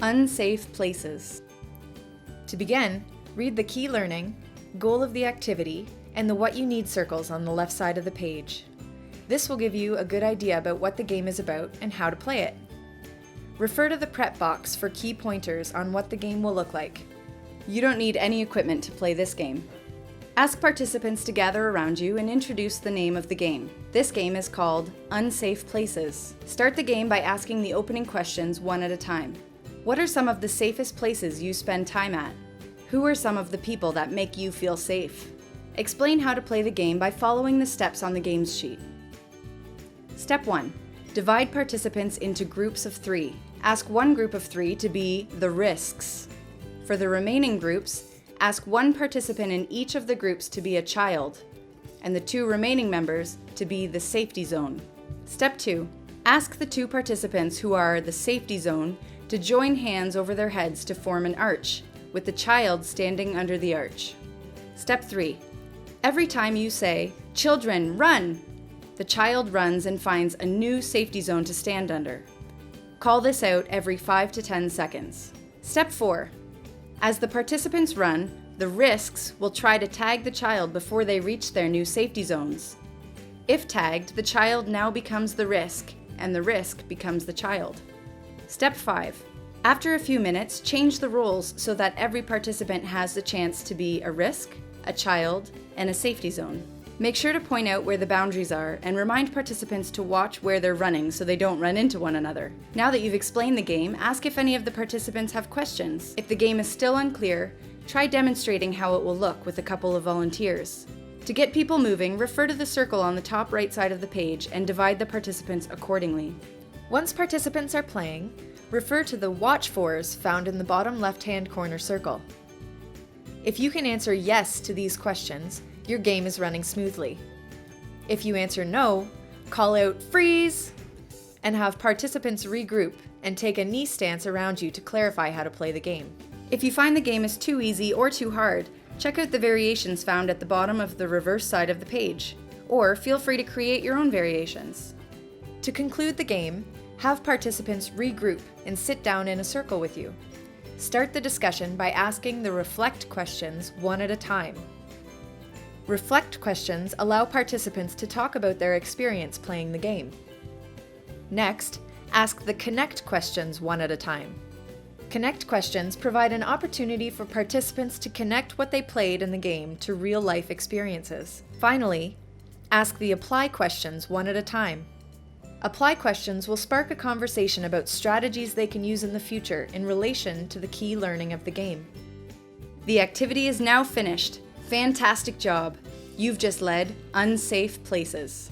Unsafe Places. To begin, read the key learning, goal of the activity, and the what you need circles on the left side of the page. This will give you a good idea about what the game is about and how to play it. Refer to the prep box for key pointers on what the game will look like. You don't need any equipment to play this game. Ask participants to gather around you and introduce the name of the game. This game is called Unsafe Places. Start the game by asking the opening questions one at a time. What are some of the safest places you spend time at? Who are some of the people that make you feel safe? Explain how to play the game by following the steps on the games sheet. Step 1. Divide participants into groups of 3. Ask one group of 3 to be the risks. For the remaining groups, ask one participant in each of the groups to be a child, and the 2 remaining members to be the safety zone. Step 2. Ask the 2 participants who are the safety zone to join hands over their heads to form an arch, with the child standing under the arch. Step 3. Every time you say, "Children, run!" the child runs and finds a new safety zone to stand under. Call this out every 5 to 10 seconds. Step 4. As the participants run, the risks will try to tag the child before they reach their new safety zones. If tagged, the child now becomes the risk, and the risk becomes the child. Step 5. After a few minutes, change the roles so that every participant has the chance to be a risk, a child, and a safety zone. Make sure to point out where the boundaries are and remind participants to watch where they're running so they don't run into one another. Now that you've explained the game, ask if any of the participants have questions. If the game is still unclear, try demonstrating how it will look with a couple of volunteers. To get people moving, refer to the circle on the top right side of the page and divide the participants accordingly. Once participants are playing, refer to the watch fors found in the bottom left-hand corner circle. If you can answer yes to these questions, your game is running smoothly. If you answer no, call out "freeze" and have participants regroup and take a knee stance around you to clarify how to play the game. If you find the game is too easy or too hard, check out the variations found at the bottom of the reverse side of the page, or feel free to create your own variations. To conclude the game, have participants regroup and sit down in a circle with you. Start the discussion by asking the reflect questions one at a time. Reflect questions allow participants to talk about their experience playing the game. Next, ask the connect questions one at a time. Connect questions provide an opportunity for participants to connect what they played in the game to real-life experiences. Finally, ask the apply questions one at a time. Apply questions will spark a conversation about strategies they can use in the future in relation to the key learning of the game. The activity is now finished. Fantastic job! You've just led Unsafe Places.